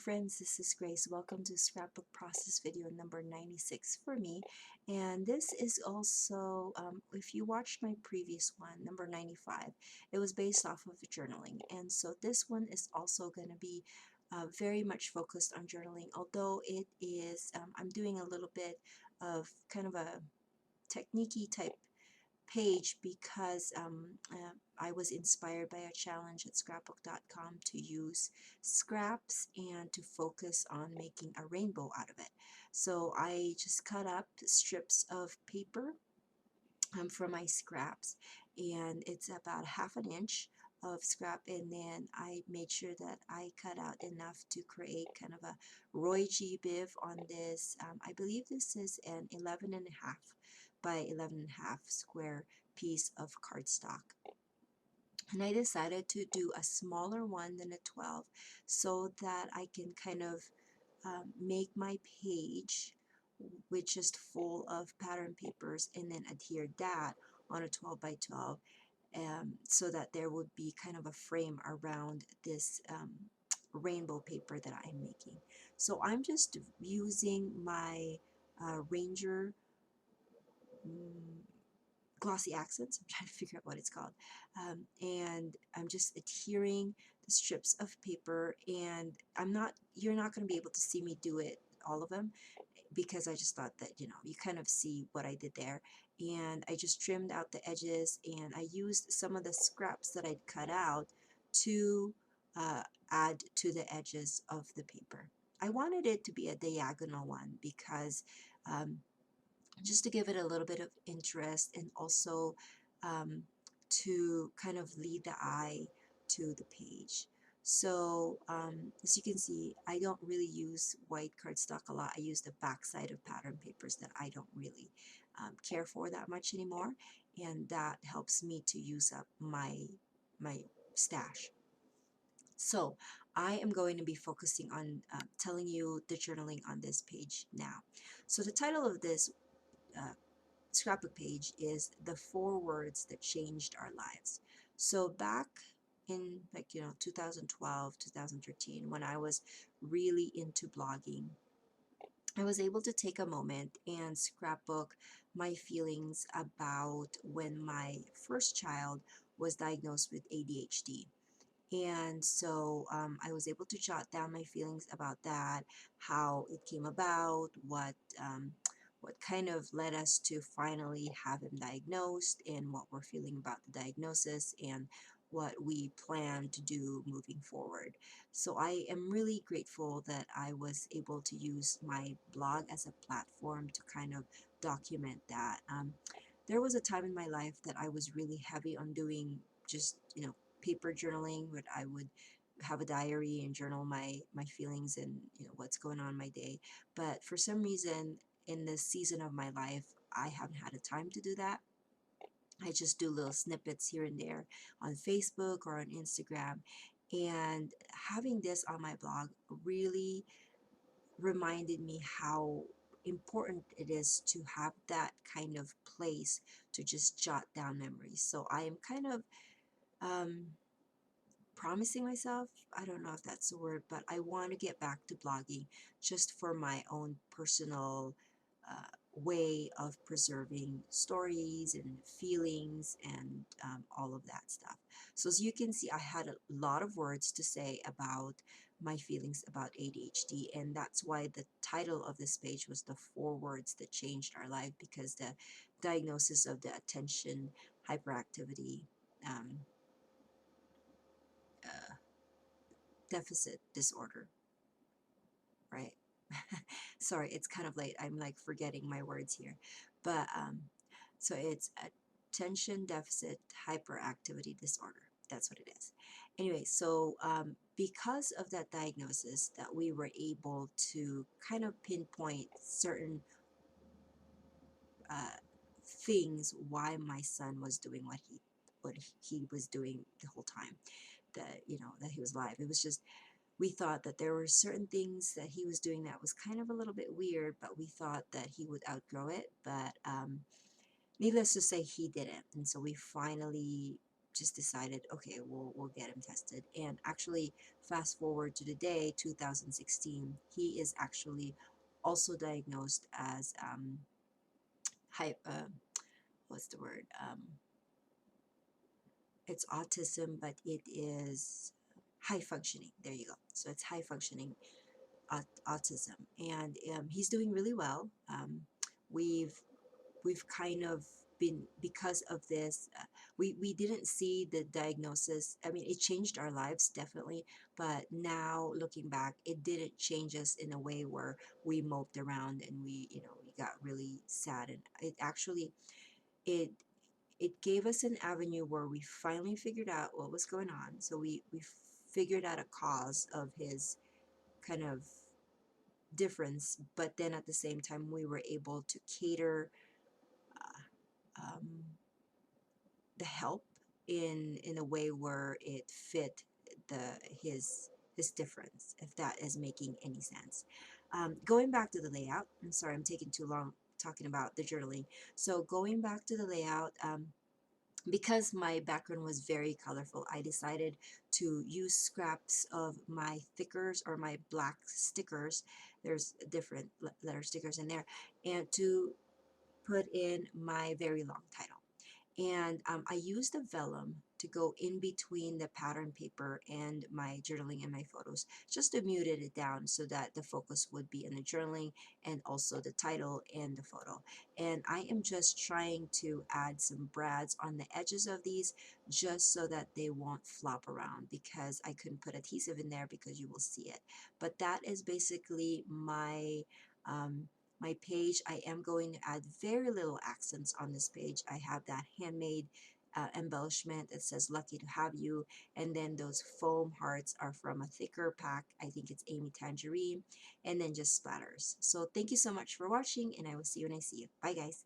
friends, this is Grace. Welcome to Scrapbook process video number 96 for me. And this is also, if you watched my previous one, number 95, it was based off of journaling. And so this one is also going to be very much focused on journaling, although it is, I'm doing a little bit of kind of a technique-y type page because I was inspired by a challenge at scrapbook.com to use scraps and to focus on making a rainbow out of it. So I just cut up strips of paper from my scraps, and it's about half an inch of scrap, and then I made sure that I cut out enough to create kind of a Roy G. Biv on this. I believe this is an 11.5 by 11.5 square piece of cardstock. And I decided to do a smaller one than a 12 so that I can kind of make my page with just full of pattern papers and then adhere that on a 12 by 12 so that there would be kind of a frame around this rainbow paper that I'm making. So I'm just using my Ranger glossy accents. I'm trying to figure out what it's called. And I'm just adhering the strips of paper, and you're not going to be able to see me do it, all of them, because I just thought that, you kind of see what I did there. And I just trimmed out the edges, and I used some of the scraps that I'd cut out to add to the edges of the paper. I wanted it to be a diagonal one because just to give it a little bit of interest, and also to kind of lead the eye to the page. So as you can see, I don't really use white cardstock a lot. I use the back side of pattern papers that I don't really care for that much anymore, and that helps me to use up my stash. So I am going to be focusing on telling you the journaling on this page now. So the title of this uh, scrapbook page is The 4 Words That Changed Our Lives. So back in 2012, 2013, when I was really into blogging, I was able to take a moment and scrapbook my feelings about when my first child was diagnosed with ADHD. And so I was able to jot down my feelings about that, how it came about, what kind of led us to finally have him diagnosed, and what we're feeling about the diagnosis, and what we plan to do moving forward. So I am really grateful that I was able to use my blog as a platform to kind of document that. There was a time in my life that I was really heavy on doing just, paper journaling, but I would have a diary and journal my feelings and what's going on in my day. But for some reason, in this season of my life, I haven't had the time to do that. I just do little snippets here and there on Facebook or on Instagram. And having this on my blog really reminded me how important it is to have that kind of place to just jot down memories. So I am kind of um, promising myself, I don't know if that's the word, but I want to get back to blogging just for my own personal way of preserving stories and feelings and all of that stuff. So as you can see, I had a lot of words to say about my feelings about ADHD, and that's why the title of this page was The 4 Words That Changed Our Life, because the diagnosis of the attention hyperactivity um, uh, deficit disorder, right? Sorry, it's kind of late. I'm like forgetting my words here. But so it's attention deficit hyperactivity disorder. That's what it is. Anyway, so because of that diagnosis, that we were able to kind of pinpoint certain uh, things why my son was doing what he was doing the whole time that that he was alive. It was just, we thought that there were certain things that he was doing that was kind of a little bit weird, but we thought that he would outgrow it. But needless to say, he didn't. And so we finally just decided, okay, we'll get him tested. And actually, fast forward to the day 2016, he is actually also diagnosed as high what's the word, it's autism, but it is high functioning. There you go. So it's high functioning autism, and he's doing really well. We've we've kind of been, because of this, we didn't see the diagnosis. I mean, it changed our lives definitely, but now looking back, it didn't change us in a way where we moped around and we got really sad. And it actually, it it gave us an avenue where we finally figured out what was going on. So we figured out a cause of his kind of difference, but then at the same time we were able to cater um, the help in a way where it fit the his difference, if that is making any sense. Going back to the layout, I'm sorry, I'm taking too long talking about the journaling. So going back to the layout, because my background was very colorful, I decided to use scraps of my thickers or my black stickers. There's different letter stickers in there, and to put in my very long title. And I used the vellum to go in between the pattern paper and my journaling and my photos, just to muted it down so that the focus would be in the journaling and also the title and the photo. And I am just trying to add some brads on the edges of these, just so that they won't flop around, because I couldn't put adhesive in there because you will see it. But that is basically um, my page. I am going to add very little accents on this page. I have that handmade embellishment that says lucky to have you, and then those foam hearts are from a thicker pack. I think it's Amy Tangerine, and then just splatters. So thank you so much for watching, and I will see you when I see you. Bye guys.